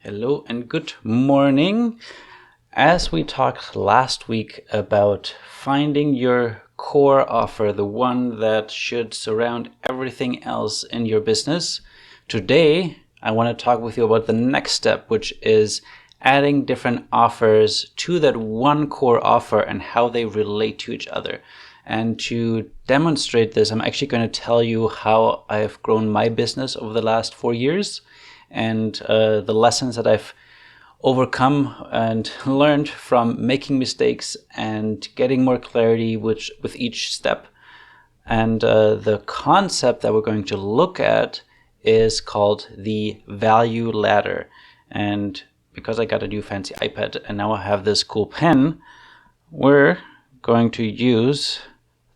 Hello and good morning. As we talked last week about finding your core offer, the one that should surround everything else in your business, today I want to talk with you about the next step, which is adding different offers to that one core offer and how they relate to each other. And to demonstrate this, I'm actually going to tell you how I've grown my business over the last 4 years and the lessons that I've overcome and learned from making mistakes and getting more clarity with each step. And the concept that we're going to look at is called the value ladder. And because I got a new fancy iPad and now I have this cool pen, we're going to use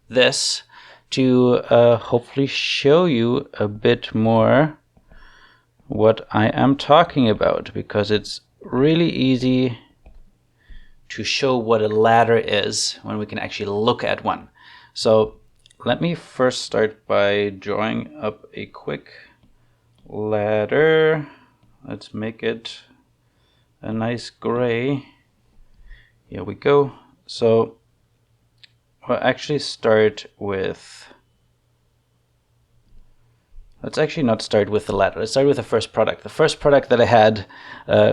this to hopefully show you a bit more what I am talking about, because it's really easy to show what a ladder is when we can actually look at one. So let me first start by drawing up a quick ladder. Let's make it a nice gray. Here we go. So we'll actually start with, let's actually not start with the ladder. Let's start with the first product. The first product that I had,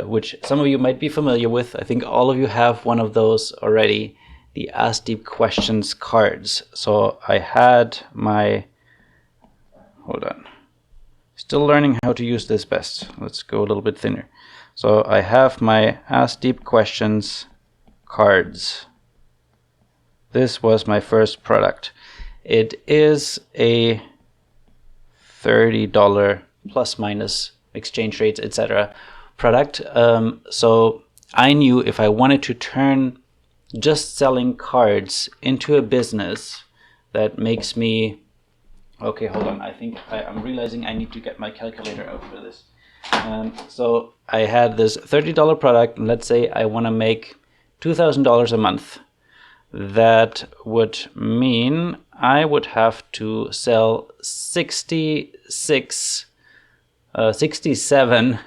which some of you might be familiar with, I think all of you have one of those already, the Ask Deep Questions cards. So I had my, hold on, still learning how to use this best. Let's go a little bit thinner. So I have my Ask Deep Questions cards. This was my first product. It is a $30 plus minus exchange rates, etc. product. So I knew if I wanted to turn just selling cards into a business that makes me, okay, hold on, I think I'm realizing I need to get my calculator out for this. So I had this $30 product, and let's say I want to make $2,000 a month. That would mean I would have to sell 67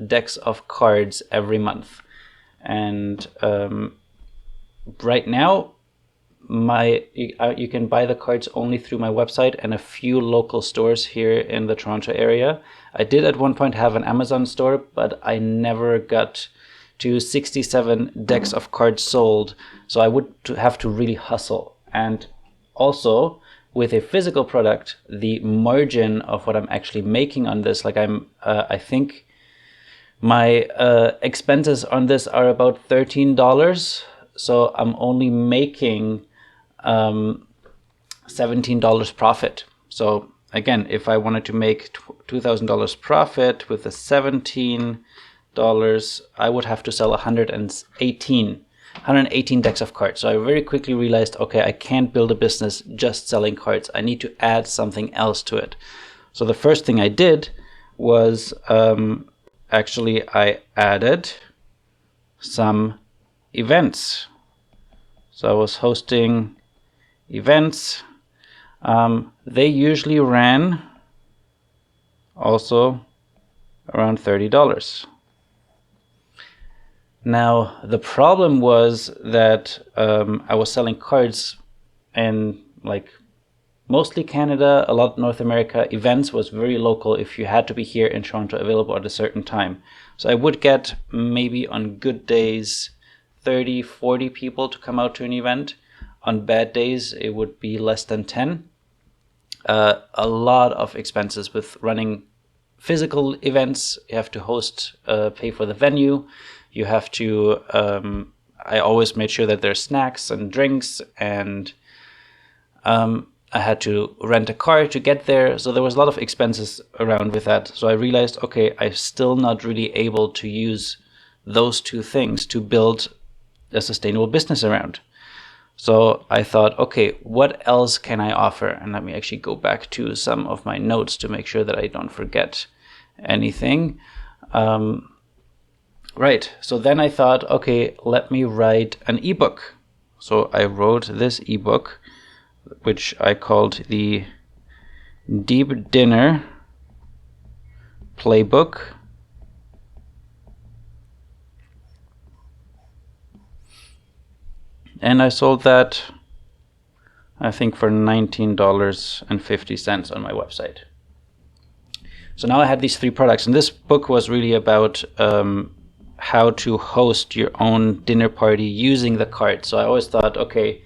decks of cards every month. And right now, you can buy the cards only through my website and a few local stores here in the Toronto area. I did at one point have an Amazon store, but I never got to 67 decks of cards sold, so I would have to really hustle. And also with a physical product, the margin of what I'm actually making on this, like I think my expenses on this are about $13, so I'm only making $17 profit. So again, if I wanted to make $2,000 profit with the $17, I would have to sell 118 decks of cards. So I very quickly realized, okay, I can't build a business just selling cards. I need to add something else to it. So the first thing I did was actually I added some events. So I was hosting events. They usually ran also around $30. Now, the problem was that I was selling cards in like mostly Canada, a lot North America. Events was very local. If you had to be here in Toronto, available at a certain time. So I would get maybe on good days 30, 40 people to come out to an event. On bad days, it would be less than 10. A lot of expenses with running physical events. You have to host, pay for the venue. You have to, I always made sure that there's snacks and drinks, and I had to rent a car to get there. So there was a lot of expenses around with that. So I realized, okay, I'm still not really able to use those two things to build a sustainable business around. So I thought, okay, what else can I offer? And let me actually go back to some of my notes to make sure that I don't forget anything. Right, so then I thought, okay, let me write an ebook. So I wrote this ebook, which I called the Deep Dinner Playbook and I sold that, I think, for $19.50 on my website. So now I had these 3 products, and this book was really about how to host your own dinner party using the cards. So I always thought, okay,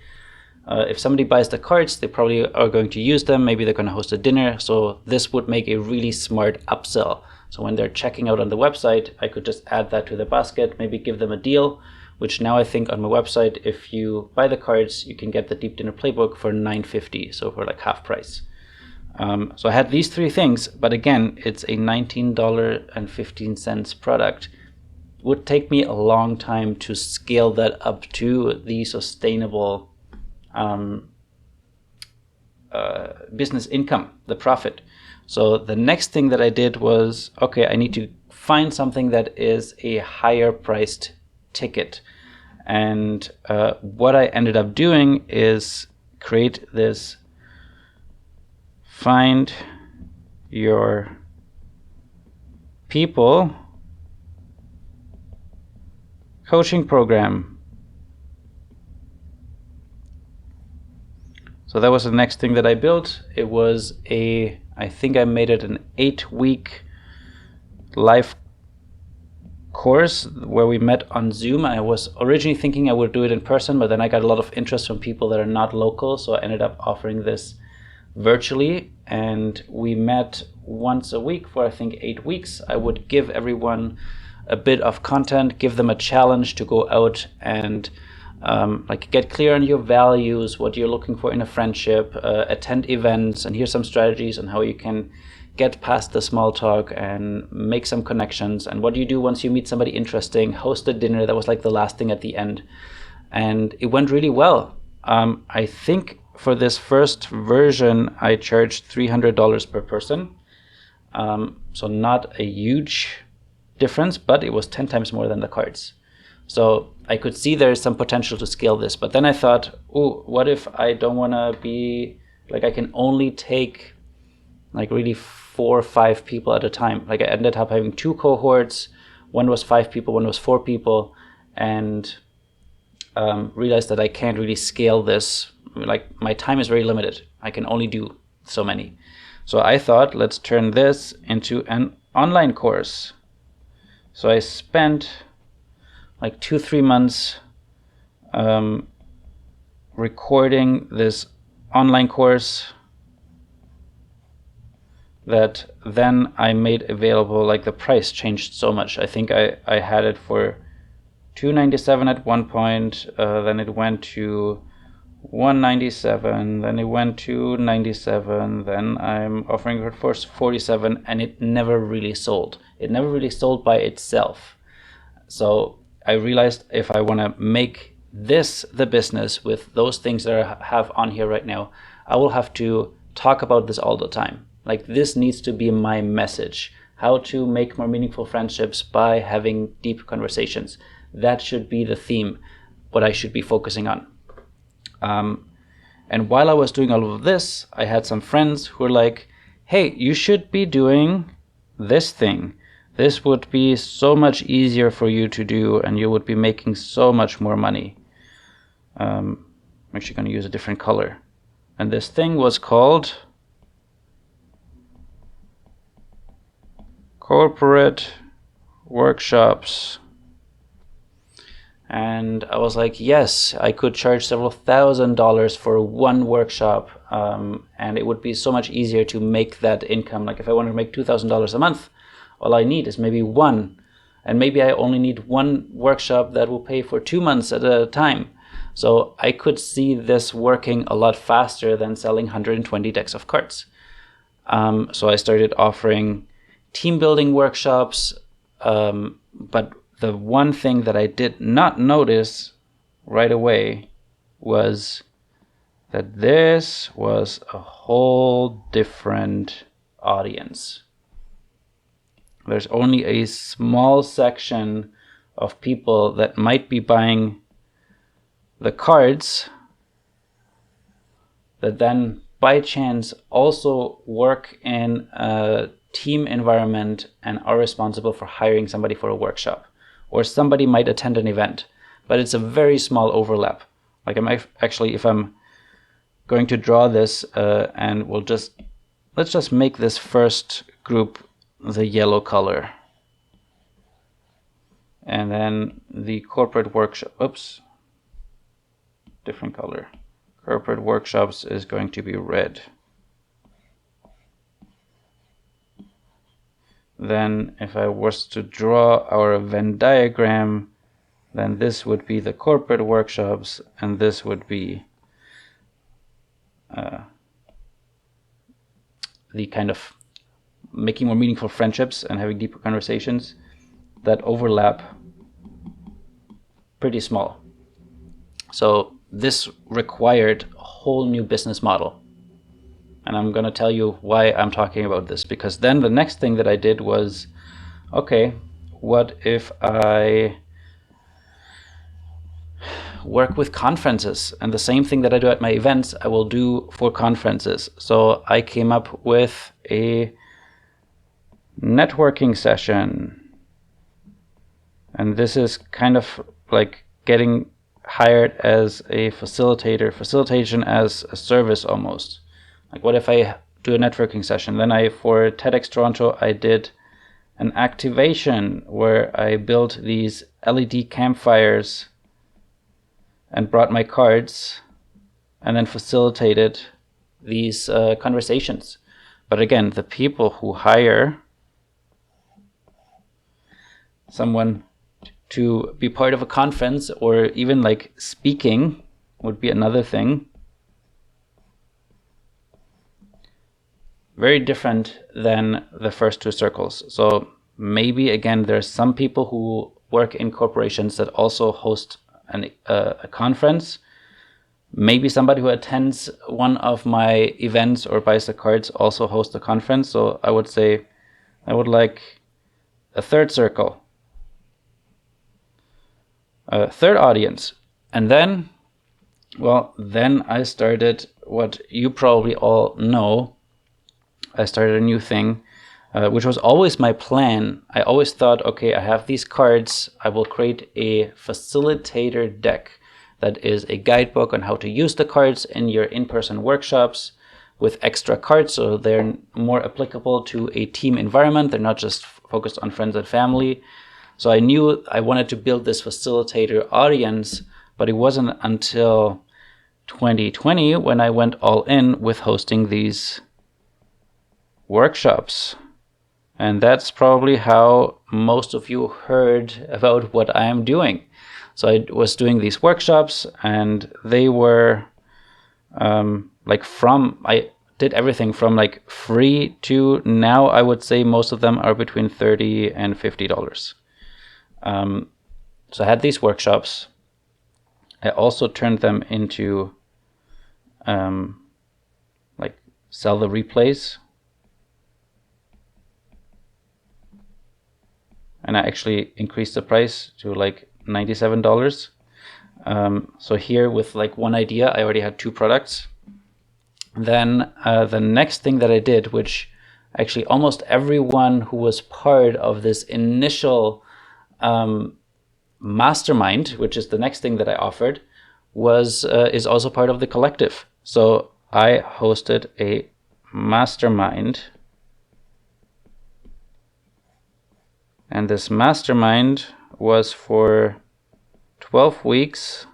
if somebody buys the cards, they probably are going to use them. Maybe they're going to host a dinner. So this would make a really smart upsell. So when they're checking out on the website, I could just add that to the basket, maybe give them a deal, which now I think on my website, if you buy the cards, you can get the Deep Dinner Playbook for $9.50, so for like half price. So I had these 3 things, but again, it's a $19.15 product. It would take me a long time to scale that up to the sustainable business income, the profit. So the next thing that I did was, okay, I need to find something that is a higher priced ticket. And what I ended up doing is create this Find Your People coaching program. So that was the next thing that I built. It was I think I made it an 8-week live course where we met on Zoom. I was originally thinking I would do it in person, but then I got a lot of interest from people that are not local, so I ended up offering this virtually, and we met once a week for I think 8 weeks. I would give everyone a bit of content, give them a challenge to go out and like get clear on your values, what you're looking for in a friendship, attend events, and here's some strategies on how you can get past the small talk and make some connections, and what do you do once you meet somebody interesting, host a dinner. That was like the last thing at the end, and it went really well. I think for this first version I charged $300 per person, so not a huge difference, but it was 10 times more than the cards. So I could see there's some potential to scale this, but then I thought, oh, what if I don't want to be like, I can only take like really 4 or 5 people at a time. Like I ended up having 2 cohorts. One was 5 people, one was 4 people, and realized that I can't really scale this. Like my time is very limited. I can only do so many. So I thought, let's turn this into an online course. So I spent like 2-3 months recording this online course that then I made available. Like the price changed so much. I think I had it for $297 at one point, then it went to $197, then it went to $97, then I'm offering it for $47, and it never really sold. It never really sold by itself. So I realized if I want to make this the business with those things that I have on here right now, I will have to talk about this all the time. Like this needs to be my message. How to make more meaningful friendships by having deep conversations. That should be the theme, what I should be focusing on. And while I was doing all of this, I had some friends who were like, hey, you should be doing this thing. This would be so much easier for you to do, and you would be making so much more money. I'm actually going to use a different color. And this thing was called Corporate Workshops. And I was like, yes, I could charge several $1,000s for one workshop, and it would be so much easier to make that income. Like if I wanted to make $2,000 a month, all I need is maybe one, and maybe I only need one workshop that will pay for 2 months at a time. So I could see this working a lot faster than selling 120 decks of cards. So I started offering team building workshops, but the one thing that I did not notice right away was that this was a whole different audience. There's only a small section of people that might be buying the cards that then by chance also work in a team environment and are responsible for hiring somebody for a workshop. Or somebody might attend an event, but it's a very small overlap. Like actually, if I'm going to draw this, and let's just make this first group the yellow color. And then the corporate workshop, oops, different color. Corporate workshops is going to be red. Then if I was to draw our Venn diagram, then this would be the corporate workshops, and this would be the kind of making more meaningful friendships and having deeper conversations that overlap pretty small. So this required a whole new business model. And I'm going to tell you why I'm talking about this, because then the next thing that I did was, okay, what if I work with conferences, and the same thing that I do at my events, I will do for conferences. So I came up with a networking session, and this is kind of like getting hired as a facilitator, facilitation as a service almost. Like, what if I do a networking session? Then for TEDx Toronto, I did an activation where I built these LED campfires and brought my cards and then facilitated these conversations. But again, the people who hire someone to be part of a conference, or even like speaking would be another thing. Very different than the first two circles. So maybe again, there's some people who work in corporations that also host a conference. Maybe somebody who attends one of my events or buys the cards also hosts a conference. So I would say I would like a third circle, a third audience. And then, well, then I started what you probably all know. I started a new thing, which was always my plan. I always thought, okay, I have these cards. I will create a facilitator deck that is a guidebook on how to use the cards in your in-person workshops with extra cards, so they're more applicable to a team environment. They're not just focused on friends and family. So I knew I wanted to build this facilitator audience, but it wasn't until 2020 when I went all in with hosting these workshops. And that's probably how most of you heard about what I am doing. So I was doing these workshops, and they were I did everything from like free to now I would say most of them are between $30 and $50. So I had these workshops. I also turned them into like sell the replays. And I actually increased the price to like $97. So here with like one idea, I already had two products. Then the next thing that I did, which actually almost everyone who was part of this initial Mastermind, which is the next thing that I offered, is also part of the collective. So I hosted a Mastermind. And this Mastermind was for 12 weeks.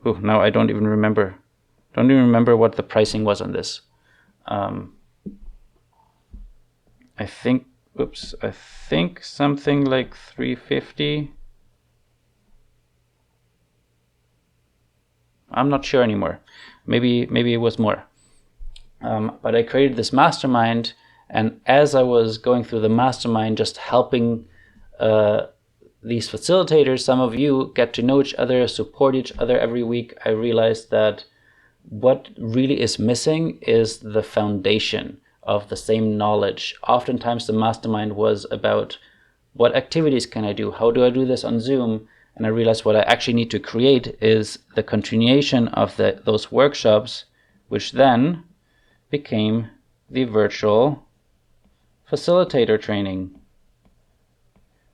Oh, now I don't even remember. Don't even remember what the pricing was on this. I think something like $350. I'm not sure anymore. Maybe it was more. But I created this Mastermind. And as I was going through the Mastermind, just helping these facilitators, some of you get to know each other, support each other every week, I realized that what really is missing is the foundation of the same knowledge. Oftentimes the Mastermind was about what activities can I do? How do I do this on Zoom? And I realized what I actually need to create is the continuation of those workshops, which then became the virtual facilitator training,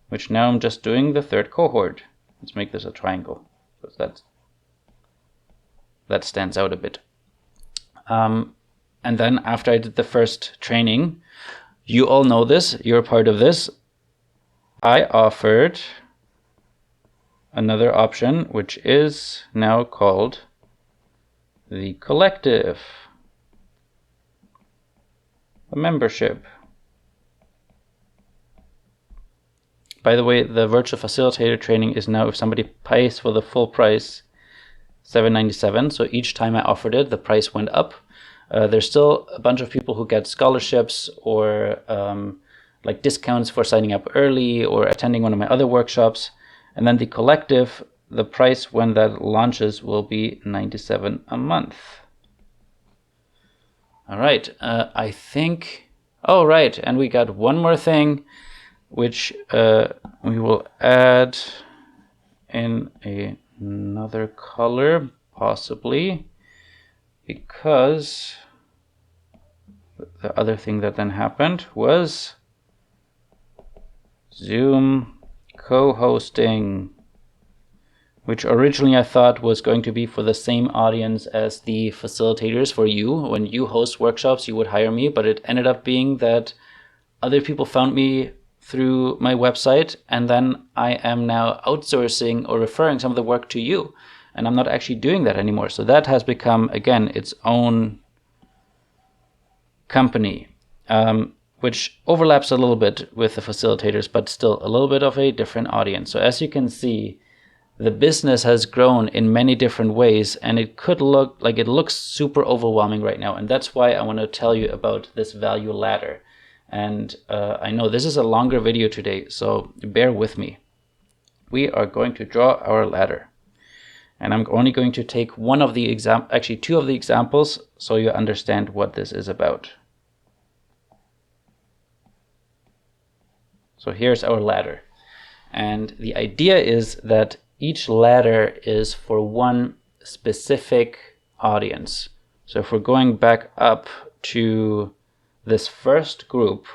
which now I'm just doing the third cohort. Let's make this a triangle, because that's that stands out a bit. And then after I did the first training, you all know this, you're part of this, I offered another option, which is now called the collective, a membership. By the way, the virtual facilitator training is now, if somebody pays for the full price, $7.97. So each time I offered it, the price went up. There's still a bunch of people who get scholarships or like discounts for signing up early or attending one of my other workshops. And then the collective, the price when that launches will be $97 a month. All right, I think, oh right, and we got one more thing, which we will add in another color, possibly, because the other thing that then happened was Zoom co-hosting, which originally I thought was going to be for the same audience as the facilitators for you. When you host workshops, you would hire me, but it ended up being that other people found me through my website, and then I am now outsourcing or referring some of the work to you, and I'm not actually doing that anymore. So that has become, again, its own company, which overlaps a little bit with the facilitators, but still a little bit of a different audience. So as you can see, the business has grown in many different ways, and it could look like it looks super overwhelming right now. And that's why I want to tell you about this value ladder. And I know this is a longer video today, so bear with me. We are going to draw our ladder. And I'm only going to take one of the actually two of the examples, so you understand what this is about. So here's our ladder. And the idea is that each ladder is for one specific audience. So if we're going back up to this first group,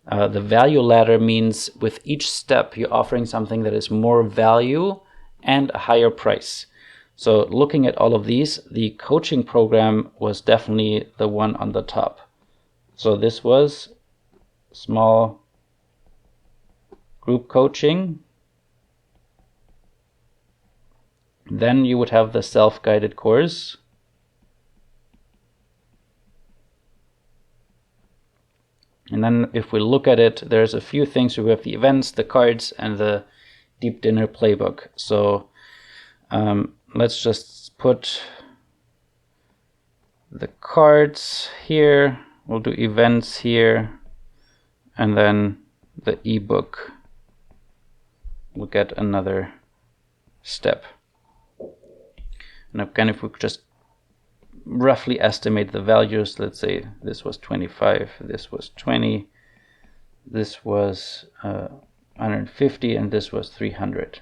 the value ladder means with each step you're offering something that is more value and a higher price. So looking at all of these, the coaching program was definitely the one on the top. So this was small group coaching. Then you would have the self-guided course. And then if we look at it, there's a few things. We have the events, the cards, and the deep dinner playbook. So let's just put the cards here. We'll do events here. And then the ebook will get another step. And again, if we just roughly estimate the values, let's say this was 25, this was 20, this was 150, and this was 300.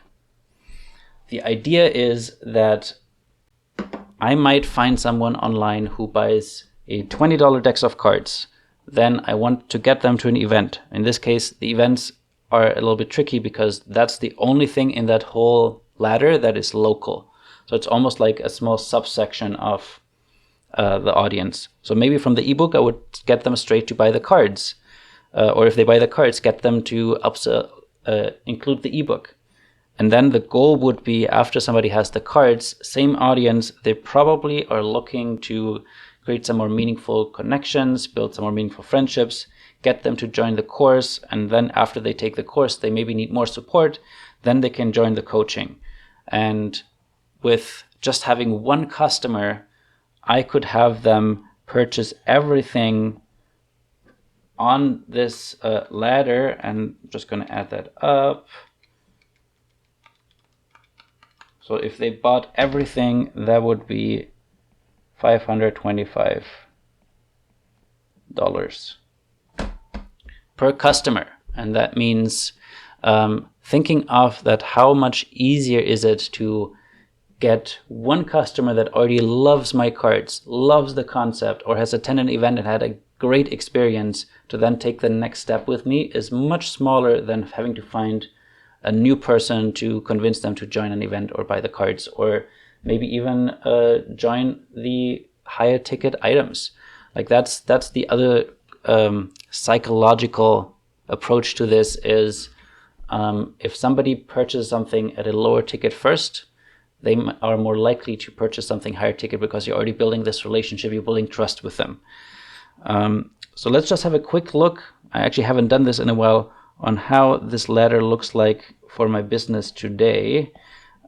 The idea is that I might find someone online who buys a $20 deck of cards. Then I want to get them to an event. In this case, the events are a little bit tricky because that's the only thing in that whole ladder that is local. So it's almost like a small subsection of the audience. So maybe from the ebook, I would get them straight to buy the cards. Or if they buy the cards, get them to include the ebook. And then the goal would be, after somebody has the cards, same audience, they probably are looking to create some more meaningful connections, build some more meaningful friendships, get them to join the course. And then after they take the course, they maybe need more support. Then they can join the coaching. And with just having one customer, I could have them purchase everything on this ladder, and I'm just going to add that up. So if they bought everything, that would be $525 per customer. And that means thinking of that, how much easier is it to get one customer that already loves my cards, loves the concept, or has attended an event and had a great experience, to then take the next step with me is much smaller than having to find a new person to convince them to join an event or buy the cards, or maybe even join the higher ticket items. Like that's the other psychological approach to this is if somebody purchases something at a lower ticket first, they are more likely to purchase something higher ticket because you're already building this relationship, you're building trust with them. So let's just have a quick look. I actually haven't done this in a while on how this ladder looks like for my business today.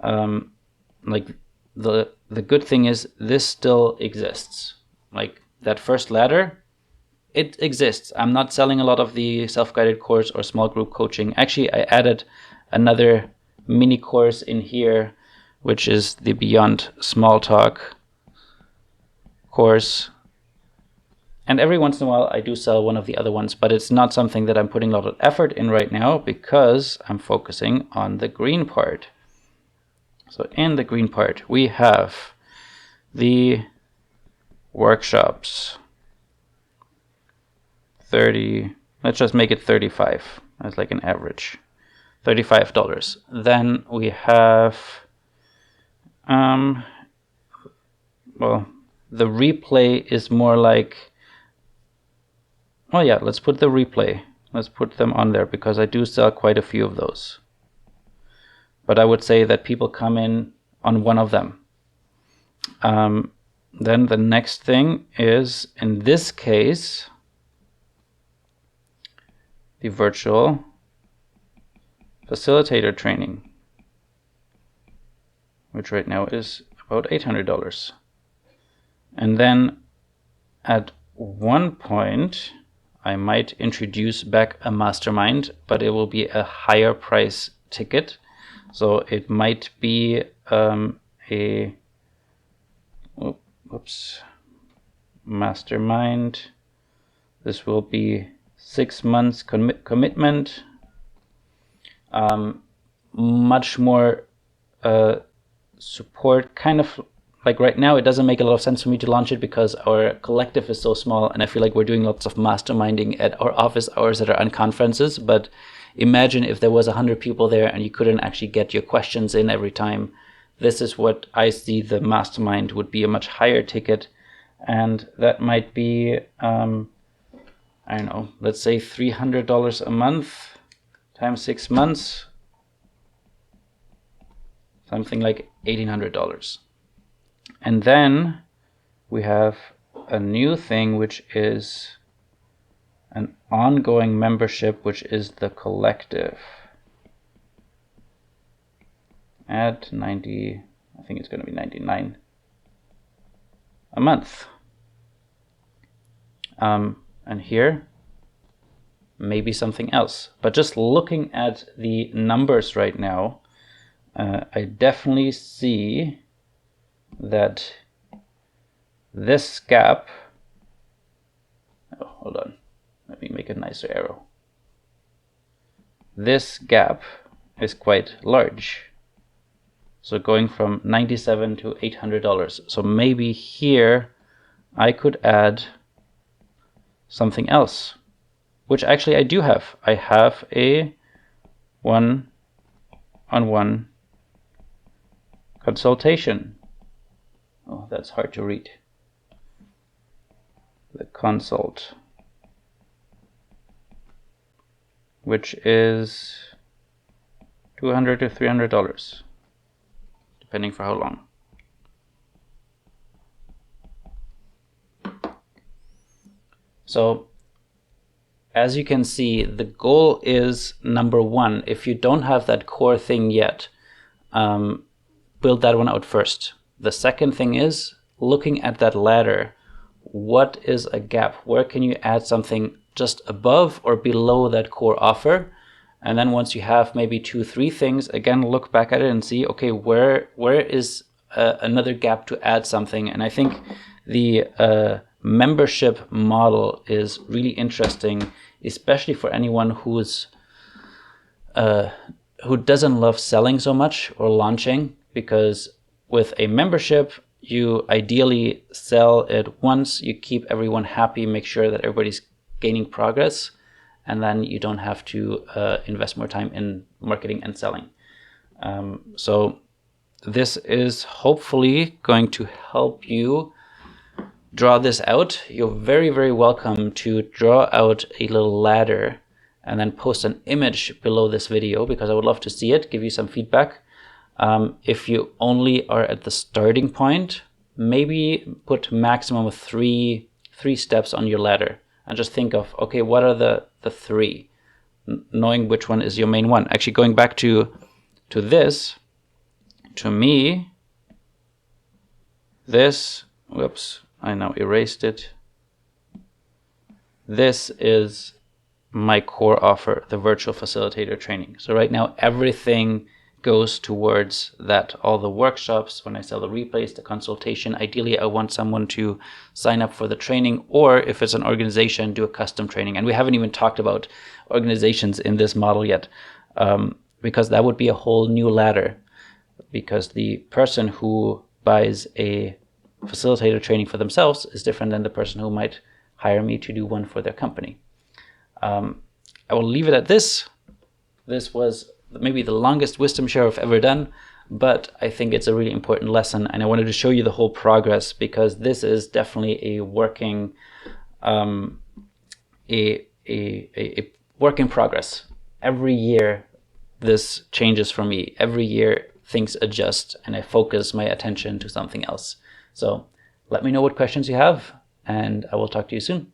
Like the good thing is this still exists. Like that first ladder, it exists. I'm not selling a lot of the self-guided course or small group coaching. Actually, I added another mini course in here, which is the Beyond Small Talk course. And every once in a while I do sell one of the other ones, but it's not something that I'm putting a lot of effort in right now because I'm focusing on the green part. So in the green part, we have the workshops. 30, let's just make it 35 as like an average. $35. Then we have, well, the replay is more like, oh yeah, let's put the replay. Let's put them on there because I do sell quite a few of those. But I would say that people come in on one of them. Then the next thing is, in this case, the virtual facilitator training, which right now is about $800. And then at one point, I might introduce back a Mastermind, but it will be a higher price ticket. So it might be Mastermind. This will be 6 months commitment. Much more support, kind of like right now it doesn't make a lot of sense for me to launch it because our collective is so small and I feel like we're doing lots of masterminding at our office hours that are on conferences. But imagine if there was 100 people there and you couldn't actually get your questions in every time. This is what I see the Mastermind would be, a much higher ticket, and that might be I don't know, let's say $300 a month times 6 months, something like $1,800. And then we have a new thing, which is an ongoing membership, which is the collective. At 90, I think it's going to be 99 a month. And here, maybe something else. But just looking at the numbers right now, I definitely see that this gap, oh, hold on, let me make a nicer arrow. This gap is quite large. So going from $97 to $800. So maybe here I could add something else, which actually I do have. I have a one-on-one consultation. Oh, that's hard to read. The consult, which is $200 to $300, depending for how long. So as you can see, the goal is, number one, if you don't have that core thing yet, build that one out first. The second thing is looking at that ladder. What is a gap? Where can you add something just above or below that core offer? And then once you have maybe 2-3 things, again, look back at it and see, okay, where is another gap to add something? And I think the membership model is really interesting, especially for anyone who doesn't love selling so much or launching, because with a membership, you ideally sell it once, you keep everyone happy, make sure that everybody's gaining progress, and then you don't have to invest more time in marketing and selling. So this is hopefully going to help you draw this out. You're very, very welcome to draw out a little ladder and then post an image below this video, because I would love to see it, give you some feedback. If you only are at the starting point, maybe put maximum of three steps on your ladder and just think of, okay, what are the three, knowing which one is your main one. Actually, going back to this, to me, this, whoops, I now erased it. This is my core offer, the virtual facilitator training. So right now, everything goes towards that. All the workshops, when I sell the replays, the consultation, ideally I want someone to sign up for the training, or if it's an organization, do a custom training. And we haven't even talked about organizations in this model yet, because that would be a whole new ladder, because the person who buys a facilitator training for themselves is different than the person who might hire me to do one for their company. I will leave it at this. This was maybe the longest wisdom share I've ever done, but I think it's a really important lesson, and I wanted to show you the whole progress, because this is definitely a working a work in progress. Every year this changes for me. Every year things adjust and I focus my attention to something else. So let me know what questions you have, and I will talk to you soon.